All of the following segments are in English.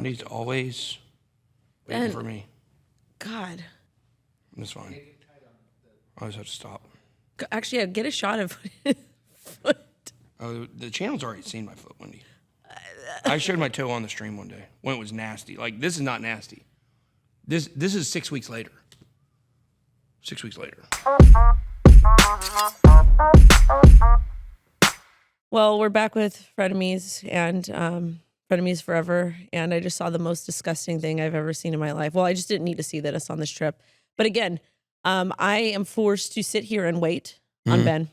Wendy's always waiting for me. God. It's fine. I always have to stop. Actually, I'd get a shot of foot. Oh, the channel's already seen my foot, Wendy. I showed my toe on the stream one day when it was nasty. Like, this is not nasty. This is 6 weeks later. 6 weeks later. Well, we're back with frenemies and frenemies forever. And I just saw the most disgusting thing I've ever seen in my life. Well, I just didn't need to see this on this trip. But again, I am forced to sit here and wait on Ben.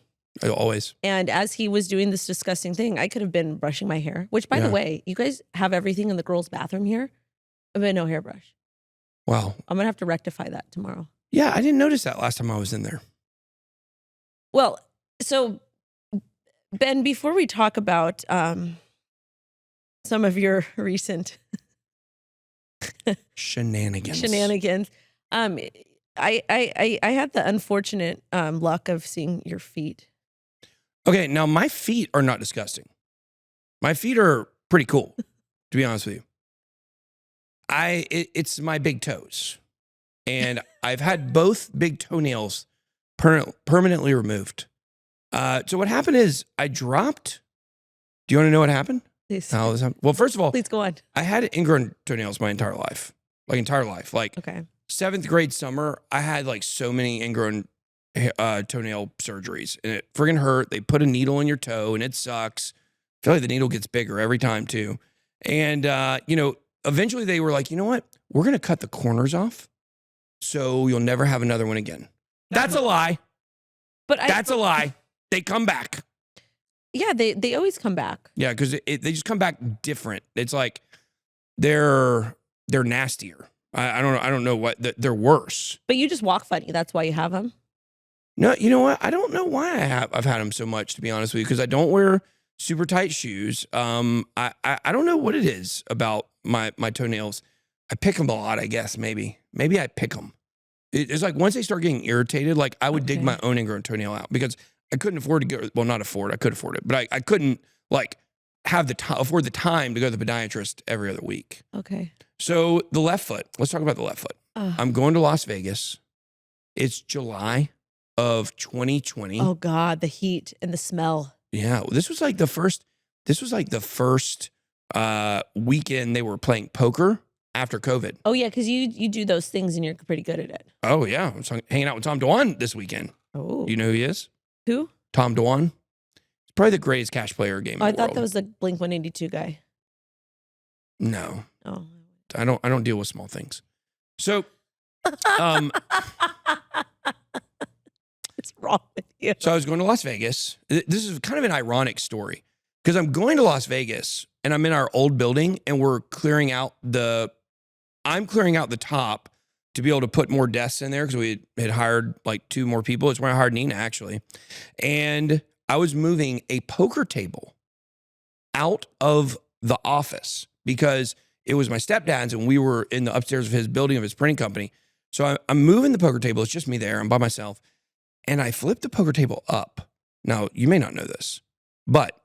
Always. And as he was doing this disgusting thing, I could have been brushing my hair, which, by the way, you guys have everything in the girls' bathroom here, but no hairbrush. Wow. I'm going to have to rectify that tomorrow. Yeah, I didn't notice that last time I was in there. Well, so, Ben, before we talk about some of your recent shenanigans, I had the unfortunate luck of seeing your feet. Okay, now my feet are not disgusting. My feet are pretty cool, to be honest with you. It's my big toes. And I've had both big toenails permanently removed. So what happened is I dropped. Do you want to know what happened? Please. How this happened? Well, first of all, please go on. I had ingrown toenails my entire life. Like, okay. 7th grade summer, I had like so many ingrown toenail surgeries, and it friggin' hurt. They put a needle in your toe, and it sucks. I feel like the needle gets bigger every time too. And eventually they were like, you know what? We're gonna cut the corners off, so you'll never have another one again. That's a lie. That's a lie. They come back. Yeah, they always come back. Yeah, because they just come back different. It's like they're nastier. I don't know what they're worse. But you just walk funny. That's why you have them. No, you know what? I don't know why I've had them so much, to be honest with you, because I don't wear super tight shoes. I don't know what it is about my toenails. I pick them a lot, I guess. Maybe I pick them. It's like once they start getting irritated, like I would dig my own ingrown toenail out because I couldn't afford to go. Well, not afford. I could afford it, but I couldn't like have afford the time to go to the podiatrist every other week. Okay. So the left foot. Let's talk about the left foot. I'm going to Las Vegas. It's July of 2020. Oh God, the heat and the smell. Yeah, this was like the first weekend they were playing poker after COVID. Oh yeah, because you do those things and you're pretty good at it. Oh yeah, I'm hanging out with Tom Dwan this weekend. Oh, do you know who he is? Who? Tom Dwan. He's probably the greatest cash player game. I thought that was the Blink-182 guy. No. Oh. I don't deal with small things. So, what's wrong with you? So I was going to Las Vegas. This is kind of an ironic story because I'm going to Las Vegas and I'm in our old building and I'm clearing out the top to be able to put more desks in there because we had hired like 2 more people. It's when I hired Nina, actually. And I was moving a poker table out of the office because it was my stepdad's and we were in the upstairs of his building of his printing company. So I'm moving the poker table. It's just me there. I'm by myself. And I flipped the poker table up. Now, you may not know this, but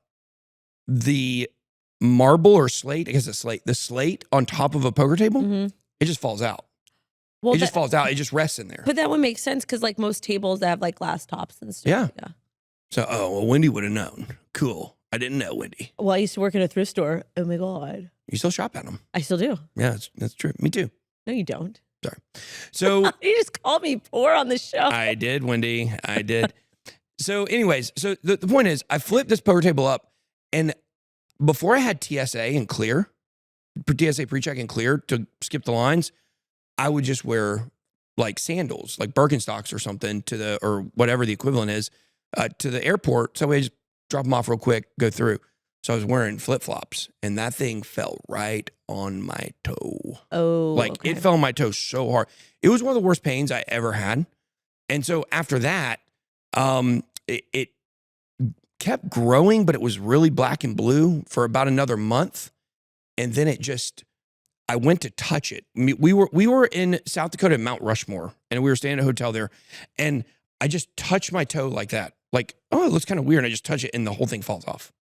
the marble or slate, I guess it's slate, the slate on top of a poker table, it just falls out. Well, it just falls out. It just rests in there. But that would make sense because like most tables that have like glass tops and stuff. Yeah. So, well, Wendy would have known. Cool. I didn't know, Wendy. Well, I used to work in a thrift store. Oh my God. You still shop at them? I still do. Yeah, that's true. Me too. No, you don't. Sorry. So you just called me poor on the show. I did, Wendy. I did. So anyways, so the point is I flipped this poker table up and before I had TSA and clear, TSA pre-check and clear to skip the lines, I would just wear like sandals, like Birkenstocks or something or whatever the equivalent is to the airport. So I just drop them off real quick, go through. So I was wearing flip-flops and that thing fell right on my toe. Oh, like it fell on my toe so hard. It was one of the worst pains I ever had. And so after that, it kept growing, but it was really black and blue for about another month. And then I went to touch it. We were in South Dakota at Mount Rushmore and we were staying at a hotel there. And I just touched my toe like that. Like, oh, it looks kind of weird. And I just touch it and the whole thing falls off.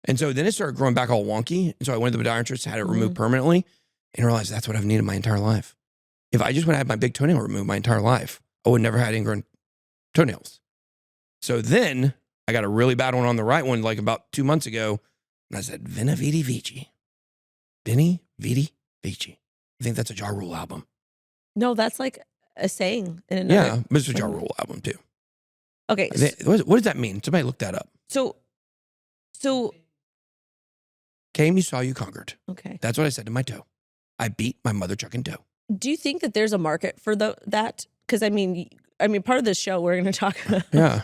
And so then it started growing back all wonky. And so I went to the podiatrist, had it removed permanently, and realized that's what I've needed my entire life. If I just would have had my big toenail removed my entire life, I would never had ingrown toenails. So then I got a really bad one on the right one like about 2 months ago. And I said, Veni Vidi Vici. Veni Vidi Vici. I think that's a Ja Rule album. No, that's like a saying in another. Yeah, but it's a Ja Rule album too. Okay. What does that mean? Somebody look that up. So Came, you saw, you conquered. okay. That's what I said to my toe. I beat my mother chucking toe. Do you think that there's a market for that? Because I mean, part of this show we're going to talk about. Yeah.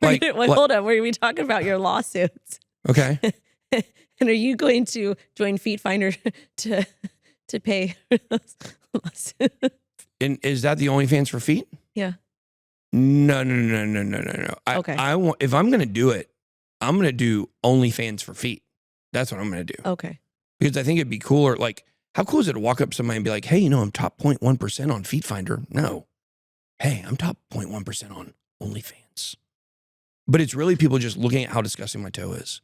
Hold on. We're going to be talking about your lawsuits. Okay. And are you going to join Feet Finder to pay for those lawsuits? And is that the OnlyFans for feet? Yeah. No. Okay. I want, if I'm going to do it, I'm going to do OnlyFans for feet. That's what I'm going to do. Okay. Because I think it'd be cooler. Like, how cool is it to walk up to somebody and be like, hey, I'm top 0.1% on Feet Finder? No. Hey, I'm top 0.1% on OnlyFans. But it's really people just looking at how disgusting my toe is.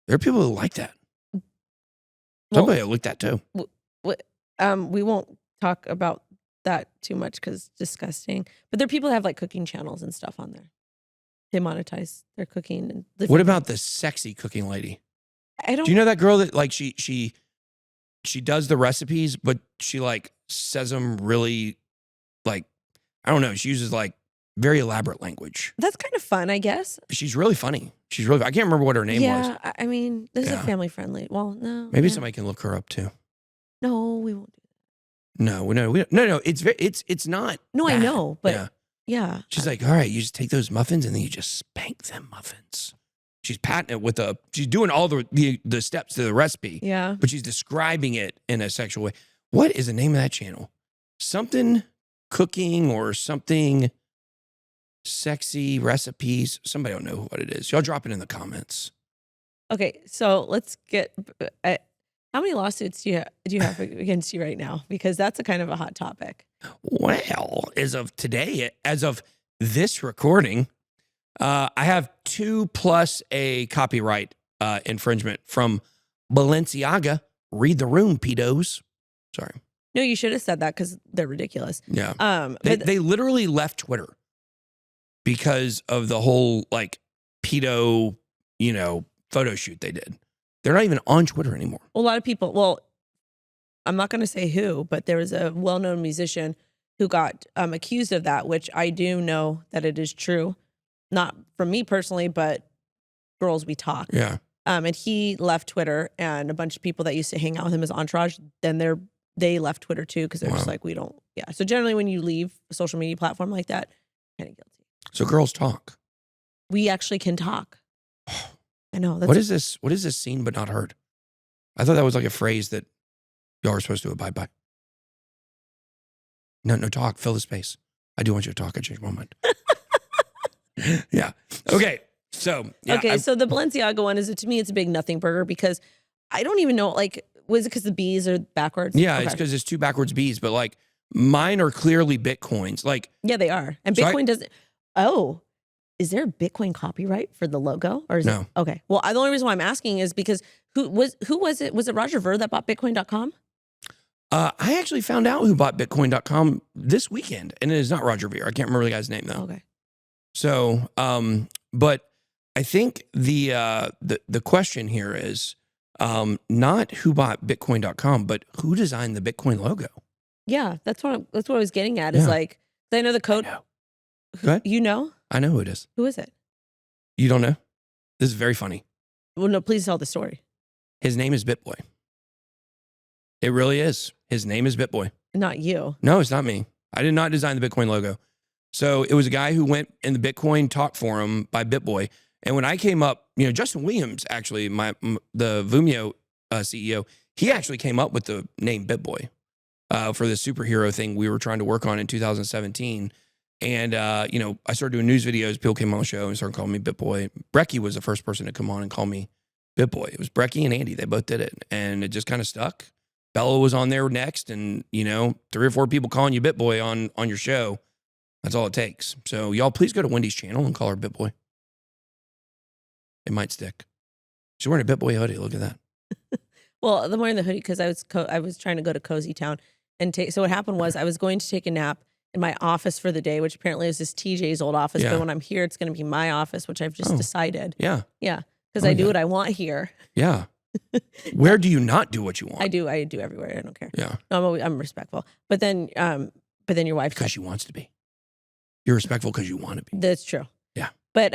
There are people who like that. Somebody will lick that toe. We won't talk about that too much because it's disgusting. But there are people that have like cooking channels and stuff on there. They monetize their cooking. And what about the sexy cooking lady? I don't. Do you know that girl that like she does the recipes, but she like says them really like, I don't know. She uses like very elaborate language. That's kind of fun, I guess. She's really funny. I can't remember what her name was. Yeah, I mean, this is a family friendly. Well, no. Maybe somebody can look her up too. No, we won't do that. No. It's not. No, bad. I know, but yeah. She's like, all right, you just take those muffins and then you just spank them muffins. She's patting it with she's doing all the steps to the recipe. Yeah. But she's describing it in a sexual way. What is the name of that channel? Something cooking or something sexy recipes. Somebody don't know what it is. Y'all drop it in the comments. Okay, so let's get. How many lawsuits do you have against you right now? Because that's a kind of a hot topic. Well, as of today, as of this recording, I have 2 plus a copyright infringement from Balenciaga. Read the room, pedos. Sorry. No, you should have said that because they're ridiculous. Yeah. They literally left Twitter because of the whole like pedo, photo shoot they did. They're not even on Twitter anymore. A lot of people, well, I'm not going to say who, but there was a well-known musician who got accused of that, which I do know that it is true. Not from me personally, but girls we talk. Yeah. And he left Twitter, and a bunch of people that used to hang out with him as entourage, then they left Twitter too because they're just like, we don't. Yeah. So generally, when you leave a social media platform like that, kind of guilty. So girls talk. We actually can talk. I know. What is this? What is this seen but not heard? I thought that was like a phrase that y'all are supposed to abide by. No, talk. Fill the space. I do want you to talk. I changed my mind. Yeah. Okay. So. Yeah, okay. So the Balenciaga one to me, it's a big nothing burger because I don't even know. Like, was it because the B's are backwards? Yeah, it's because it's 2 backwards B's, but like mine are clearly Bitcoins. Like. Yeah, they are. And Bitcoin doesn't. Oh. Is there a Bitcoin copyright for the logo? Or is no. It, okay. Well, the only reason why I'm asking is because who was it? Was it Roger Ver that bought Bitcoin.com? I actually found out who bought Bitcoin.com this weekend, and it is not Roger Ver. I can't remember the guy's name though. Okay. So, but I think the question here is not who bought Bitcoin.com, but who designed the Bitcoin logo. Yeah, that's what I was getting at. Is like I know the code. I know. Go ahead. You know? I know who it is. Who is it? You don't know? This is very funny. Well, no, please tell the story. His name is Bitboy. It really is. His name is Bitboy. Not you. No, it's not me. I did not design the Bitcoin logo. So it was a guy who went in the Bitcoin talk forum by Bitboy. And when I came up, Justin Williams, actually, the Vumio CEO, he actually came up with the name Bitboy for the superhero thing we were trying to work on in 2017. And, I started doing news videos. People came on the show and started calling me Bitboy. Brecky was the first person to come on and call me Bitboy. It was Brecky and Andy. They both did it. And it just kind of stuck. Bella was on there next. And, 3 or 4 people calling you Bitboy on your show. That's all it takes. So y'all please go to Wendy's channel and call her Bitboy. It might stick. She's wearing a Bitboy hoodie. Look at that. Well, I'm wearing the hoodie because I was trying to go to Cozy Town and take. So what happened was I was going to take a nap in my office for the day, which apparently is this TJ's old office. Yeah. But when I'm here, it's going to be my office, which I've just decided. Yeah. Yeah, because I I like do that. what I want here. Yeah. Where do you not do what you want? I do everywhere. I don't care. Yeah. No, I'm respectful. But then your wife Because she wants to be. You're respectful because you want to be. That's true. Yeah. But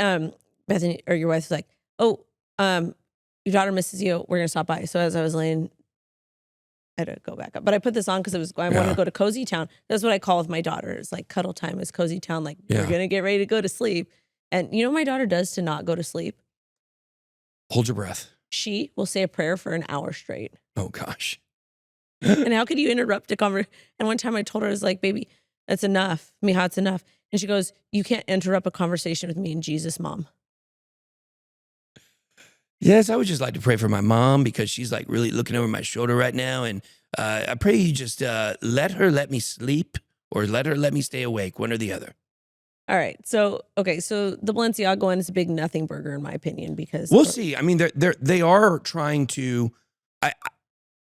Bethany or your wife's like, oh, your daughter misses you. We're gonna stop by. So as I was laying, I had to go back up. But I put this on because I wanted to go to Cozy Town. That's what I call with my daughter. It's like cuddle time is Cozy Town. Like we're gonna get ready to go to sleep. And you know what my daughter does to not go to sleep? Hold your breath. She will say a prayer for an hour straight. Oh gosh. And how could you interrupt a conversation? And one time I told her, I was like, baby, that's enough. Mija, it's enough. And she goes, you can't interrupt a conversation with me and Jesus, Mom. Yes, I would just like to pray for my mom because she's like really looking over my shoulder right now. And I pray you just let her let me sleep or let her let me stay awake, one or the other. All right. So, okay. So the Balenciaga one is a big nothing burger in my opinion because We'll see. I mean, they are trying to,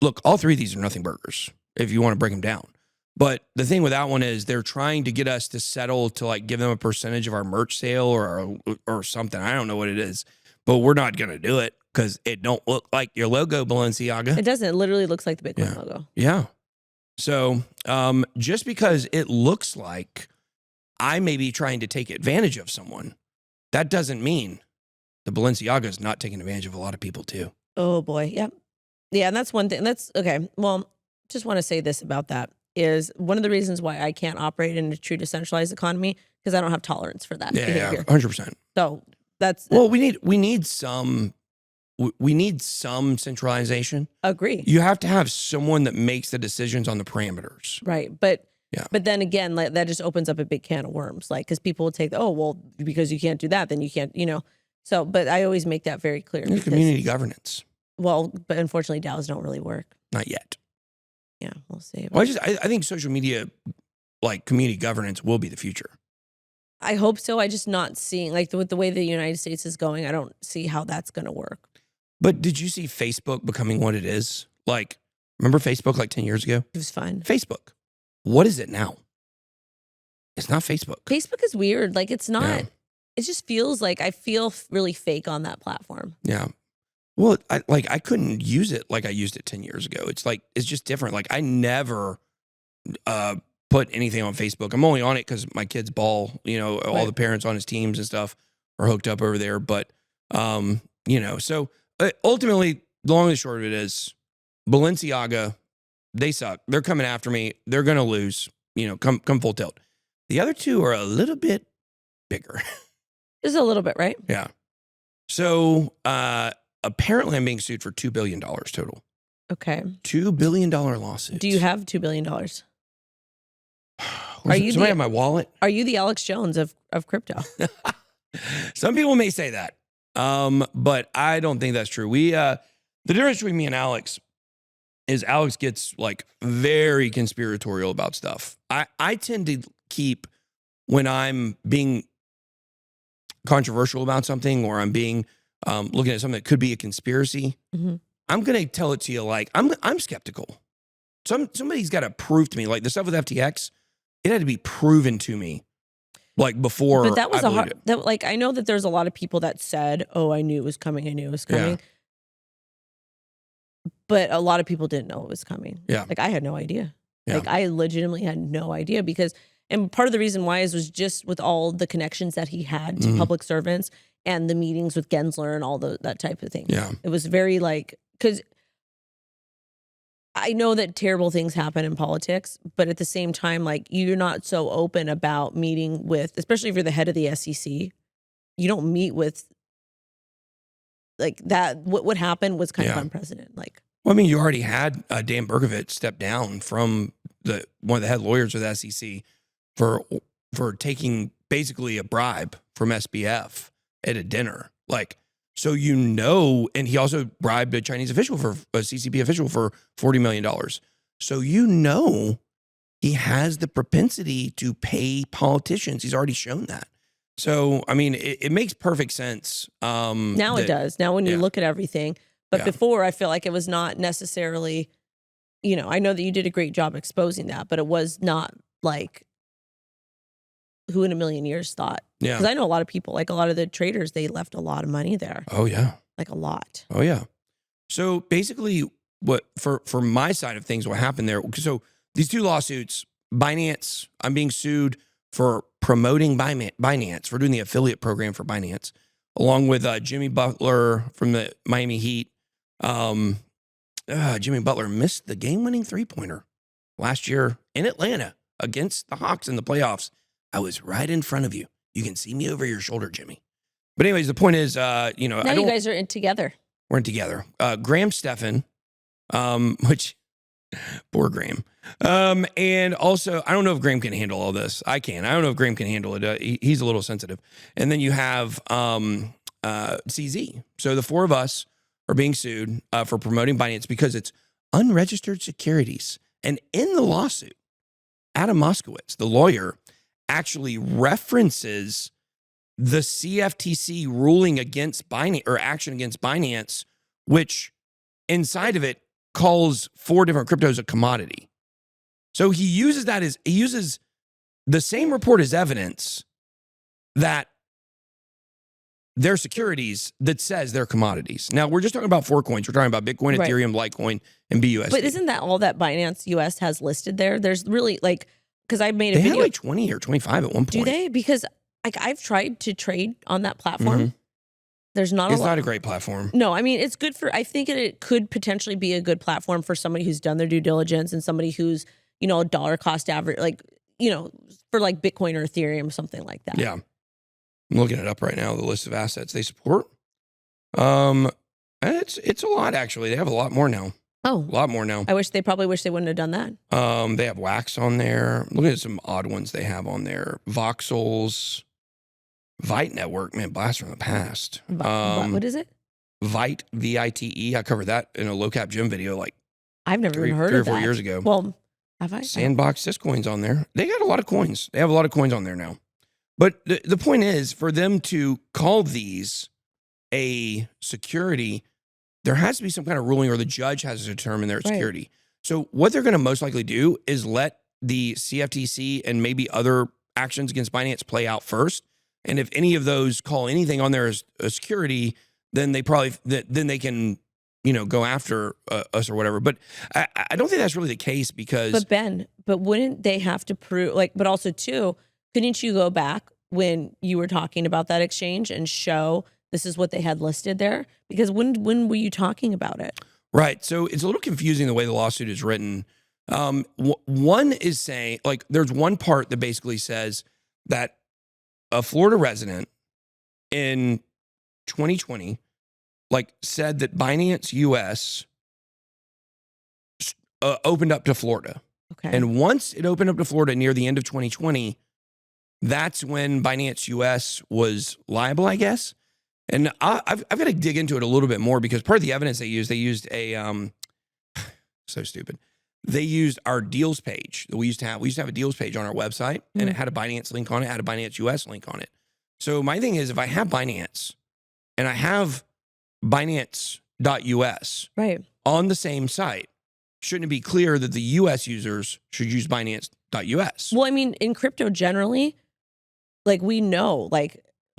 look, all three of these are nothing burgers if you want to break them down. But the thing with that one is they're trying to get us to settle to like give them a percentage of our merch sale or something. I don't know what it is, but we're not going to do it because it don't look like your logo, Balenciaga. It doesn't. It literally looks like the Bitcoin logo. Yeah. So just because it looks like I may be trying to take advantage of someone, that doesn't mean the Balenciaga is not taking advantage of a lot of people too. Oh boy. Yep. Yeah. And that's one thing. That's okay. Well, just want to say this about that is one of the reasons why I can't operate in a true decentralized economy because I don't have tolerance for that behavior. 100%. So that's well, we need some centralization. Agree. You have to have someone that makes the decisions on the parameters. Right. But then again, like that just opens up a big can of worms. Like, because people will take, oh, well, because you can't do that, then you can't, So, but I always make that very clear. Because, community governance. Well, but unfortunately, DAOs don't really work. Not yet. Yeah, we'll see. Well, I think social media, like community governance, will be the future. I hope so. I just not seeing like with the way the United States is going. I don't see how that's going to work. But did you see Facebook becoming what it is? Like, remember Facebook like 10 years ago? It was fun. Facebook. What is it now? It's not Facebook. Facebook is weird. Like, it's not. Yeah. It just feels like I feel really fake on that platform. Yeah. Well, I couldn't use it like I used it 10 years ago. It's like, it's just different. Like, I never put anything on Facebook. I'm only on it because my kids ball, all the parents on his teams and stuff are hooked up over there. But, so ultimately, the long and short of it is Balenciaga, they suck. They're coming after me. They're going to lose, come full tilt. The other two are a little bit bigger. Just a little bit, right? Yeah. So, apparently I'm being sued for $2 billion total. Okay. $2 billion lawsuit. Do you have $2 billion? Are you somebody have my wallet? Are you the Alex Jones of crypto? Some people may say that. But I don't think that's true. The difference between me and Alex is Alex gets like very conspiratorial about stuff. I tend to keep when I'm being controversial about something or I'm being looking at something that could be a conspiracy. Mm-hmm. I'm going to tell it to you like I'm skeptical. Somebody's got to prove to me, like the stuff with FTX, it had to be proven to me like before. But that was I know that there's a lot of people that said, oh, I knew it was coming. I knew it was coming. Yeah. But a lot of people didn't know it was coming. Yeah. Like I had no idea. Yeah. Like I legitimately had no idea because, and part of the reason why was just with all the connections that he had to public servants and the meetings with Gensler and all that type of thing. Yeah. It was very because I know that terrible things happen in politics, but at the same time, like you're not so open about meeting with, especially if you're the head of the SEC, you don't meet with like that. What happened was kind of unprecedented. Like, well, I mean, you already had Dan Berkovich step down from one of the head lawyers of the SEC for taking basically a bribe from SBF at a dinner. Like, so and he also bribed a Chinese official a CCP official for $40 million. So he has the propensity to pay politicians. He's already shown that. So, I mean, it makes perfect sense. Now it does. Now when you yeah. look at everything. But Yeah. before, I feel like it was not necessarily, I know that you did a great job exposing that, but it was not like who in a million years thought. Yeah. Because I know a lot of people, like a lot of the traders, they left a lot of money there. Oh, yeah. Like a lot. Oh, yeah. So basically, what for my side of things, what happened there? So these two lawsuits, Binance, I'm being sued for promoting Binance, for doing the affiliate program for Binance, along with Jimmy Butler from the Miami Heat. Jimmy Butler missed the game-winning three-pointer last year in Atlanta against the Hawks in the playoffs. I was right in front of you. You can see me over your shoulder, Jimmy. But anyways, the point is, now you guys are in together. We're in together. Graham Stephan, which poor Graham. And also, I don't know if Graham can handle all this. I can. I don't know if Graham can handle it. He's a little sensitive. And then you have CZ. So the four of us are being sued for promoting Binance because it's unregistered securities. And in the lawsuit, Adam Moskowitz, the lawyer, actually references the CFTC ruling against Binance, or action against Binance, which inside of it calls four different cryptos a commodity. So he uses the same report as evidence that they're securities that says they're commodities. Now, we're just talking about four coins. We're talking about Bitcoin, Right. Ethereum, Litecoin, and BUSD. But isn't that all that Binance US has listed there? There's really because I made a They had video. like 20 or 25 at one point. Do they? Because I've tried to trade on that platform. Mhm. There's not It's a lot. not a great platform. No, I mean, it's good I think it could potentially be a good platform for somebody who's done their due diligence and somebody who's, a dollar cost average, for like Bitcoin or Ethereum, something like that. Yeah. I'm looking it up right now, the list of assets they support. It's a lot, actually. They have a lot more now. Oh, A lot more now. they probably wish they wouldn't have done that. They have Wax on there. Look at some odd ones they have on there. Voxels, Vite Network, man, blast from the past. What is it? Vite, VITE. I covered that in a low cap gym video like I've never even heard three of or that. 4 years ago. Well, have I? Sandbox Syscoin's on there. They got a lot of coins. They have a lot of coins on there now. But the point is, for them to call these a security, there has to be some kind of ruling, or the judge has to determine their security. So what they're going to most likely do is let the CFTC and maybe other actions against Binance play out first. And if any of those call anything on there as a security, then they probably then they can go after us or whatever. But I don't think that's really the case, because But Ben, wouldn't they have to prove but also too, couldn't you go back when you were talking about that exchange and show this is what they had listed there? Because when were you talking about it? Right. So it's a little confusing the way the lawsuit is written. One is saying, like, there's one part that basically says that a Florida resident in 2020, said that Binance US opened up to Florida. Okay. And once it opened up to Florida near the end of 2020, that's when Binance US was liable, I guess. And I've got to dig into it a little bit more, because part of the evidence they used a so stupid. They used our deals page that we used to have. We used to have a deals page on our website, and it had a Binance link on it, had a Binance US link on it. So my thing is, if I have Binance and I have Binance.us Right. on the same site, shouldn't it be clear that the US users should use Binance.us? Well, I mean, in crypto generally, we know,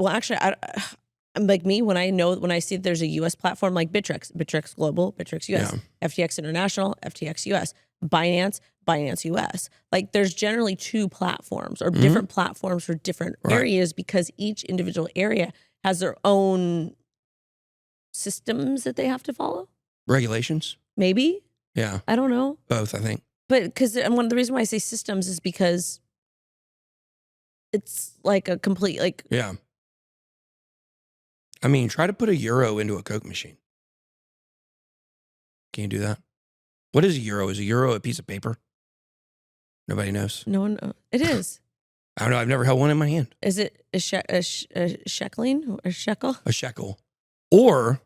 actually, I'm like me, when I see that there's a US platform like Bittrex Global, Bittrex US, FTX International, FTX US, Binance US. There's generally two platforms, or different platforms for different areas, because each individual area has their own systems that they have to follow. Regulations? Maybe. Yeah. I don't know. Both, I think. But one of the reasons why I say systems is because it's like a complete Yeah. I mean, try to put a euro into a Coke machine. Can you do that? What is a euro? Is a euro a piece of paper? Nobody knows. No one. It is. I don't know. I've never held one in my hand. Is it a sheckling or shekel? A shekel. Or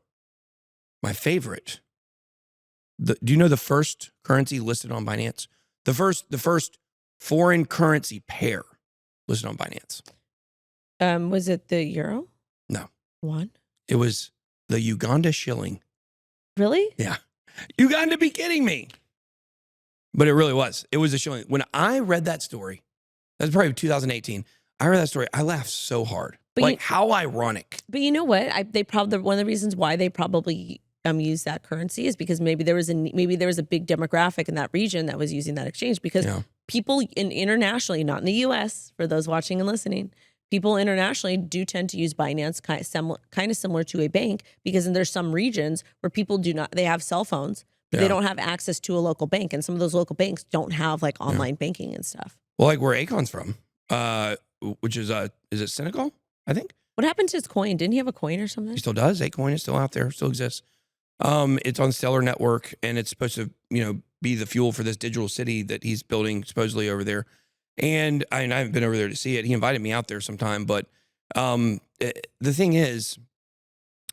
my favorite. Do you know the first currency listed on Binance? The first foreign currency pair listed on Binance. Was it the euro? No, Won? it was the Uganda shilling. Really? Yeah. You got to be kidding me. But it really was. It was a shilling. When I read that story, that's probably 2018. I read that story. I laughed so hard. But how ironic. But you know what? They probably one of the reasons why they probably use that currency is because maybe there was a big demographic in that region that was using that exchange because people internationally, not in the U.S. for those watching and listening, people internationally do tend to use Binance kind of similar to a bank because there's some regions where people they have cell phones, but they don't have access to a local bank, and some of those local banks don't have like online banking and stuff. Well, like where Akon's from, which is it Senegal? I think. What happened to his coin? Didn't he have a coin or something? He still does. Acoin is still out there, still exists. It's on Stellar Network, and it's supposed to, be the fuel for this digital city that he's building supposedly over there. And I haven't been over there to see it. He invited me out there sometime, but the thing is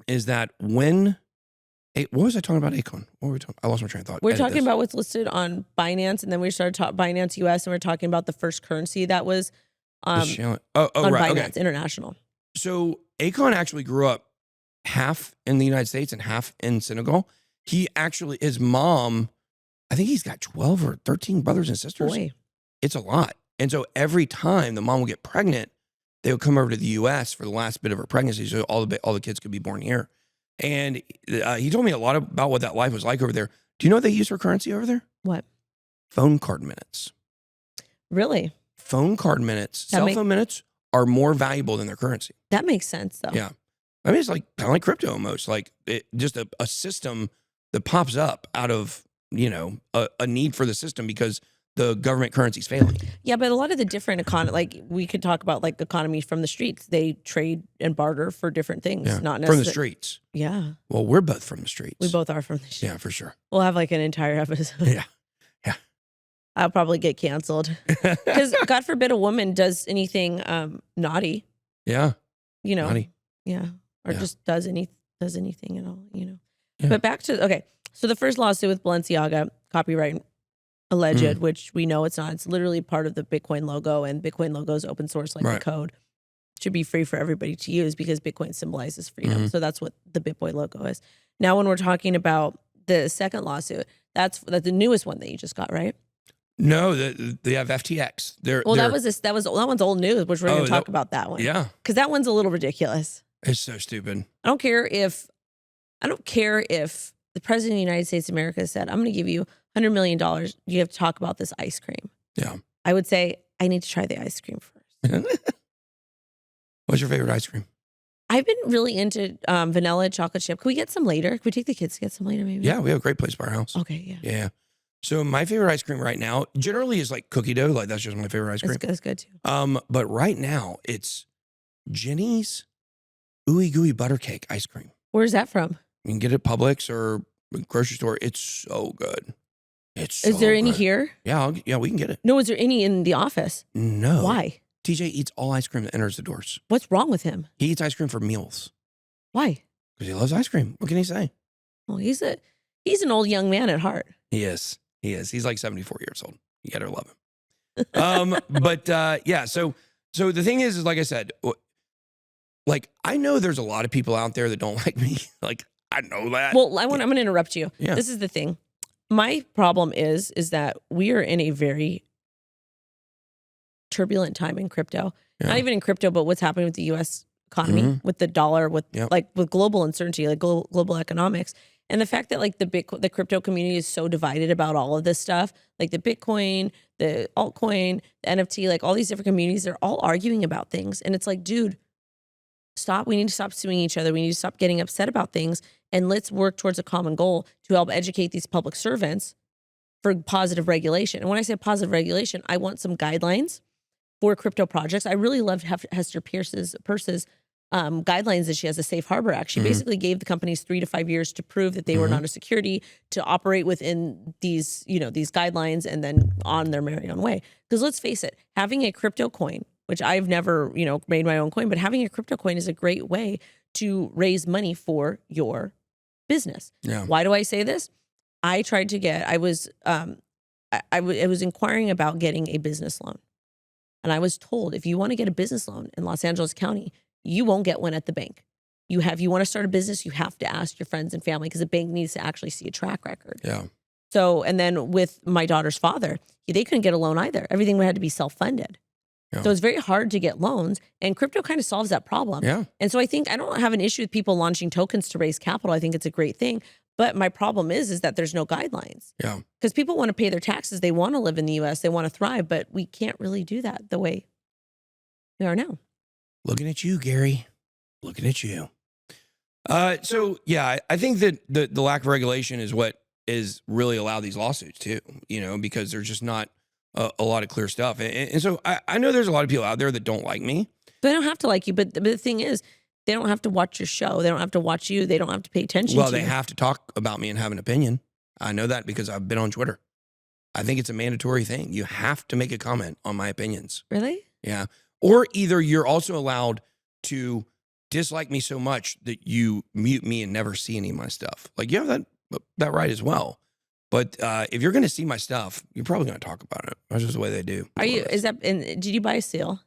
that what was I talking about Akon? What were we talking? I lost my train of thought. We're talking about what's listed on Binance, and then we started talking Binance US, and we're talking about the first currency that was on right, Binance International. So Akon actually grew up half in the United States and half in Senegal. His mom, I think he's got 12 or 13 brothers and sisters. Boy. It's a lot. And so every time the mom would get pregnant, they would come over to the U.S. for the last bit of her pregnancy, so all the kids could be born here. And he told me a lot about what that life was like over there. Do you know what they use for currency over there? What? Phone card minutes. Really? Phone card minutes, cell phone minutes are more valuable than their currency. That makes sense, though. Yeah. I mean, it's kind of like crypto almost, like just a system that pops up out of, a need for the system because the government currency's failing. Yeah, but a lot of the different like we could talk about like economy from the streets. They trade and barter for different things, not necessarily from the streets. Yeah. Well, we're both from the streets. We both are from the streets. Yeah, for sure. We'll have like an entire episode. Yeah. I'll probably get canceled because God forbid a woman does anything naughty. Yeah. Naughty. Yeah. Or just does anything at all, Yeah. But back to, so the first lawsuit with Balenciaga, copyright alleged, which we know it's not. It's literally part of the Bitcoin logo, and Bitcoin logo is open source like the code. It should be free for everybody to use because Bitcoin symbolizes freedom. So that's what the Bitboy logo is. Now, when we're talking about the second lawsuit, that's the newest one that you just got, right? No, they have FTX. That one's old news, which we're going to talk about that one. Yeah, because that one's a little ridiculous. It's so stupid. I don't care if the president of the United States of America said, "I'm going to give you $100 million. You have to talk about this ice cream." Yeah, I would say I need to try the ice cream first. What's your favorite ice cream? I've been really into vanilla chocolate chip. Can we get some later? Can we take the kids to get some later? Maybe. Yeah, we have a great place by our house. Okay. Yeah. Yeah. So my favorite ice cream right now generally is like cookie dough. Like that's just my favorite ice cream. That's good too. But right now it's Jenny's Ooey Gooey Butter Cake ice cream. Where's that from? You can get it at Publix or grocery store. It's so good. Is there any here? Yeah, we can get it. No, is there any in the office? No. Why? TJ eats all ice cream that enters the doors. What's wrong with him? He eats ice cream for meals. Why? Because he loves ice cream. What can he say? Well, he's an old young man at heart. He is. He's like 74 years old. You gotta love him. Yeah. So the thing is like I said, like I know there's a lot of people out there that don't like me. Like I know that. Well, I'm going to interrupt you. Yeah. This is the thing. My problem is that we are in a very turbulent time in crypto. Yeah. Not even in crypto, but what's happening with the U.S. economy, with the dollar, with global uncertainty, like global economics. And the fact that like the crypto community is so divided about all of this stuff, like the Bitcoin, the altcoin, the NFT, like all these different communities, they're all arguing about things. And it's like, dude, stop. We need to stop suing each other. We need to stop getting upset about things. And let's work towards a common goal to help educate these public servants for positive regulation. And when I say positive regulation, I want some guidelines for crypto projects. I really loved Hester Peirce's guidelines that she has, a Safe Harbor Act. She basically gave the companies 3 to 5 years to prove that they were not a security, to operate within these, these guidelines, and then on their merry own way. Because let's face it, having a crypto coin, which I've never, made my own coin, but having a crypto coin is a great way to raise money for your business. Yeah. Why do I say this? I tried to get, I was inquiring about getting a business loan. And I was told, if you want to get a business loan in Los Angeles County, you won't get one at the bank. You want to start a business, you have to ask your friends and family because the bank needs to actually see a track record. Yeah. So, and then with my daughter's father, they couldn't get a loan either. Everything had to be self-funded. Yeah. So it's very hard to get loans, and crypto kind of solves that problem. Yeah. And so I don't have an issue with people launching tokens to raise capital. I think it's a great thing. But my problem is that there's no guidelines. Yeah. Because people want to pay their taxes. They want to live in the US. They want to thrive, but we can't really do that the way we are now. Looking at you, Gary. Looking at you. So yeah, I think that the lack of regulation is what is really allowed these lawsuits too, because there's just not a lot of clear stuff. And so I know there's a lot of people out there that don't like me. They don't have to like you, but the thing is, they don't have to watch your show. They don't have to watch you. They don't have to pay attention to you. Well, they have to talk about me and have an opinion. I know that because I've been on Twitter. I think it's a mandatory thing. You have to make a comment on my opinions. Really? Yeah. Or either you're also allowed to dislike me so much that you mute me and never see any of my stuff. Like, you have that right as well. But if you're going to see my stuff, you're probably going to talk about it. That's just the way they do. Did you buy a seal?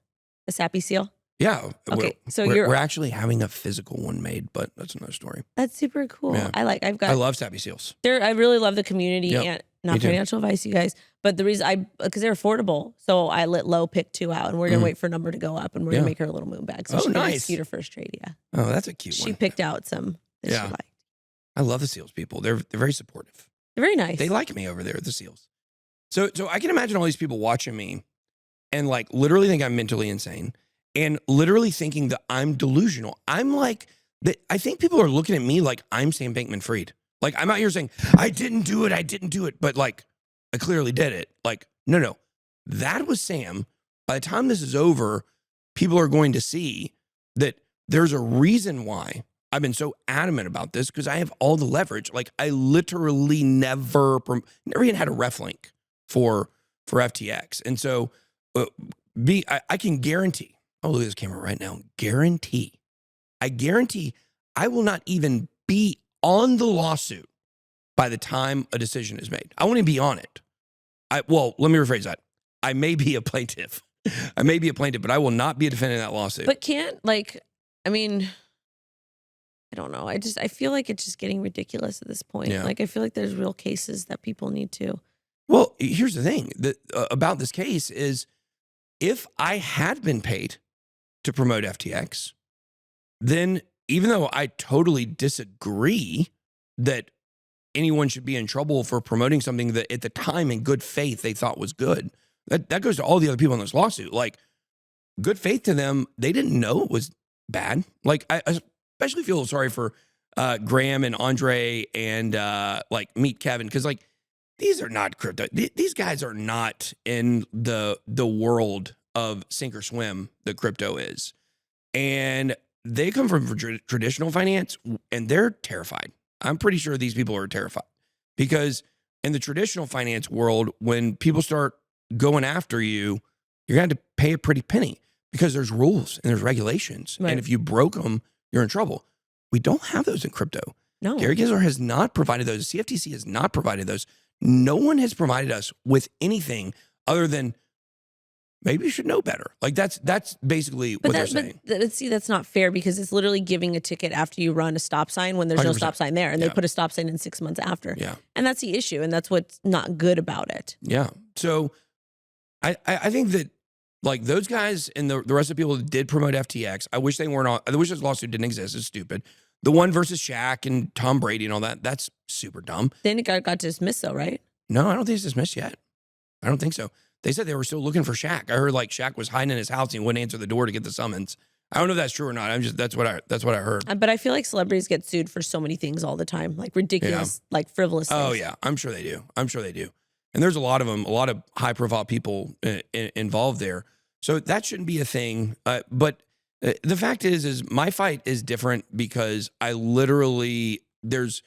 A sappy seal? Yeah. Okay. We're actually having a physical one made, but that's another story. That's super cool. Yeah. I love sappy seals. I really love the community. Yep. And not financial advice, you guys, but the reason because they're affordable. So I let Lo pick 2 out, and we're going to wait for number to go up, and we're going to make her a little moon bag. So she can execute her first trade. Yeah. Oh, that's a cute one. She picked out some that she liked. I love the seals people. They're very supportive. They're very nice. They like me over there at the seals. So I can imagine all these people watching me and like literally think I'm mentally insane and literally thinking that I'm delusional. I'm like, I think people are looking at me like I'm Sam Bankman-Fried. Like, I'm out here saying, I didn't do it. But like, I clearly did it. Like, no, that was Sam. By the time this is over, people are going to see that there's a reason why I've been so adamant about this, because I have all the leverage. Like, I literally never even had a ref link for FTX. And so I can guarantee, I'll look at this camera right now, I guarantee I will not even be on the lawsuit by the time a decision is made. I won't even be on it. Well, let me rephrase that. I may be a plaintiff. But I will not be defending that lawsuit. But I don't know. I feel like it's just getting ridiculous at this point. Yeah. Like, I feel like there's real cases that people need to. Well, here's the thing about this case is, if I had been paid to promote FTX, then even though I totally disagree that anyone should be in trouble for promoting something that at the time in good faith they thought was good, that goes to all the other people in this lawsuit. Like, good faith to them, they didn't know it was bad. Like, I especially feel sorry for Graham and Andre and like Meet Kevin, because like, these are not crypto. These guys are not in the world of sink or swim that crypto is. And they come from traditional finance, and they're terrified. I'm pretty sure these people are terrified, because in the traditional finance world, when people start going after you, you're going to have to pay a pretty penny, because there's rules and there's regulations. Right. And if you broke them, you're in trouble. We don't have those in crypto. No. Gary Gensler has not provided those. The CFTC has not provided those. No one has provided us with anything other than, maybe you should know better. Like, that's basically what they're saying. But see, that's not fair, because it's literally giving a ticket after you run a stop sign when there's 100%. no stop sign there, and they put a stop sign in 6 months after. Yeah. And that's the issue, and that's what's not good about it. Yeah. So I think that, like, those guys and the rest of the people that did promote FTX, I wish they weren't on. I wish this lawsuit didn't exist. It's stupid. The one versus Shaq and Tom Brady and all that, that's super dumb. Then it got dismissed, though, right? No, I don't think it's dismissed yet. I don't think so. They said they were still looking for Shaq. I heard like Shaq was hiding in his house and he wouldn't answer the door to get the summons. I don't know if that's true or not. That's what I heard. But I feel like celebrities get sued for so many things all the time, like ridiculous, like frivolous things. Oh yeah, I'm sure they do. And there's a lot of them, a lot of high profile people involved there. So that shouldn't be a thing. But the fact is my fight is different, because there's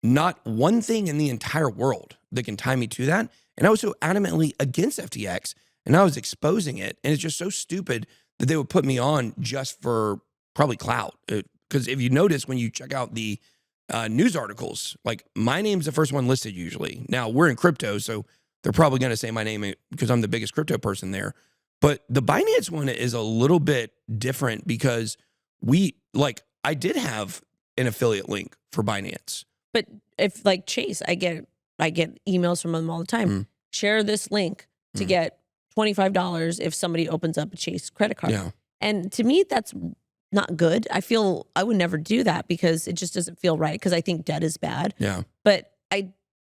not one thing in the entire world that can tie me to that. And I was so adamantly against FTX, and I was exposing it. And it's just so stupid that they would put me on just for probably clout. Because if you notice, when you check out the news articles, like, my name's the first one listed usually. Now, we're in crypto, so they're probably going to say my name because I'm the biggest crypto person there. But the Binance one is a little bit different because I did have an affiliate link for Binance. But if like Chase, I get emails from them all the time. Mm. Share this link to get $25 if somebody opens up a Chase credit card. Yeah. And to me, that's not good. I feel I would never do that because it just doesn't feel right because I think debt is bad. Yeah. But I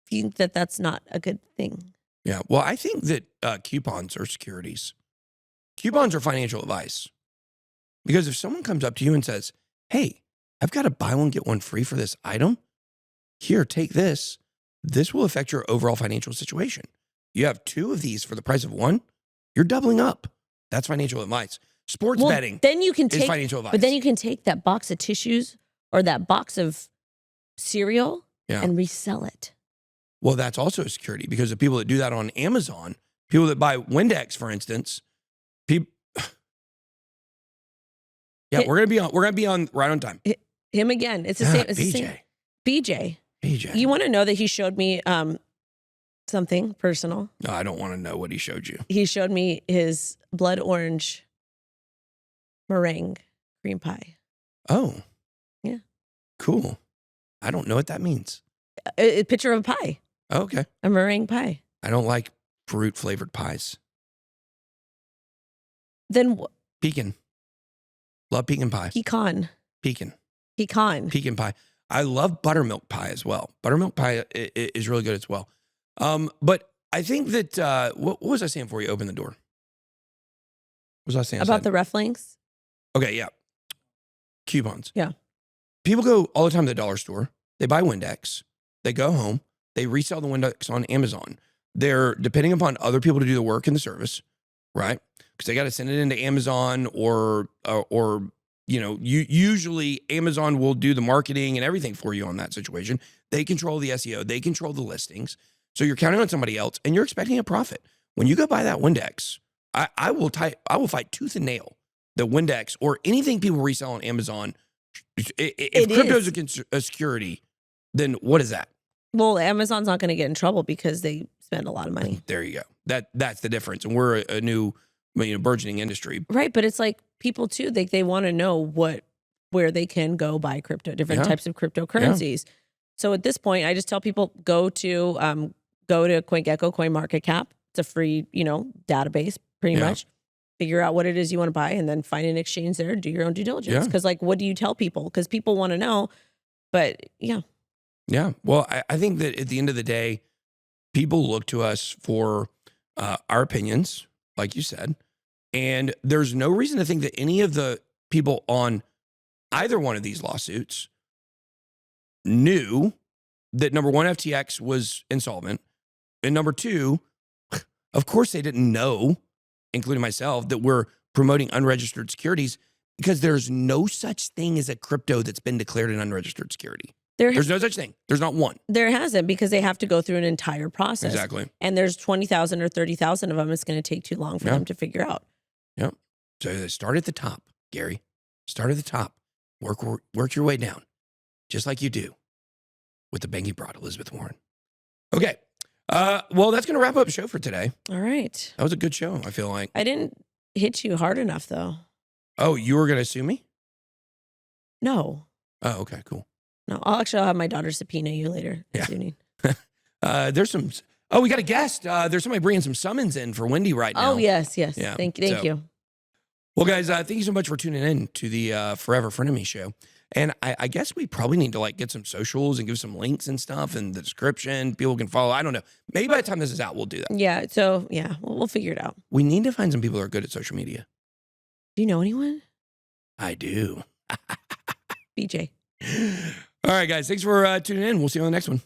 think that that's not a good thing. Yeah. Well, I think that coupons are securities. Coupons are financial advice. Because if someone comes up to you and says, hey, I've got a buy one, get one free for this item. Here, take this. This will affect your overall financial situation. You have 2 of these for the price of 1. You're doubling up. That's financial advice. Sports betting then you can is financial advice. But then you can take that box of tissues or that box of cereal and resell it. Well, that's also a security because the people that do that on Amazon, people that buy Windex, for instance, we're gonna be on right on time. Him again. It's the same. It's BJ. the same. BJ. BJ. You want to know that he showed me something personal? No, I don't want to know what he showed you. He showed me his blood orange meringue cream pie. Oh. Yeah. Cool. I don't know what that means. A picture of a pie. Oh, okay. A meringue pie. I don't like fruit flavored pies. Then Pecan. Love pecan pie. pecan. Pecan. Pecan. Pecan pie. I love buttermilk pie as well. Buttermilk pie is really good as well. But I think that, what was I saying before you opened the door? What was I saying? About the ref links? Okay, yeah. Coupons. Yeah. People go all the time to the dollar store. They buy Windex. They go home. They resell the Windex on Amazon. They're depending upon other people to do the work and the service, right? Because they got to send it into Amazon or usually Amazon will do the marketing and everything for you on that situation. They control the SEO. They control the listings. So you're counting on somebody else and you're expecting a profit. When you go buy that Windex, I will fight tooth and nail the Windex or anything people resell on Amazon. If crypto is a security, then what is that? Well, Amazon's not going to get in trouble because they spend a lot of money. There you go. That's the difference. And we're a new burgeoning industry. Right. But it's like people too, they want to know where they can go buy different types of cryptocurrencies. Yeah. So at this point, I just tell people go to CoinGecko, CoinMarketCap. It's a free, database pretty much. Figure out what it is you want to buy and then find an exchange there, do your own due diligence. Because what do you tell people? Because people want to know, but yeah. Yeah. Well, I think that at the end of the day, people look to us for our opinions, like you said, and there's no reason to think that any of the people on either one of these lawsuits knew that number one, FTX was insolvent, and number two, of course they didn't know, including myself, that we're promoting unregistered securities because there's no such thing as a crypto that's been declared an unregistered security. There's no such thing. There's not one. There hasn't because they have to go through an entire process. Exactly. And there's 20,000 or 30,000 of them. It's going to take too long for them to figure out. Yep. So start at the top, Gary. Start at the top. Work your way down, just like you do with the banking broad, Elizabeth Warren. Okay. Well, that's going to wrap up the show for today. All right. That was a good show, I feel like. I didn't hit you hard enough, though. Oh, you were going to sue me? No. Oh, okay, cool. No, I'll have my daughter subpoena you later this evening. There's some. Oh, we got a guest. There's somebody bringing some summons in for Wendy right now. Oh, yes. Yeah. Thank you. Well, guys, thank you so much for tuning in to the Forever Frenemy show. And I guess we probably need to get some socials and give some links and stuff in the description. People can follow. I don't know. Maybe by the time this is out, we'll do that. Yeah. So we'll figure it out. We need to find some people that are good at social media. Do you know anyone? I do. BJ. All right, guys. Thanks for tuning in. We'll see you on the next one.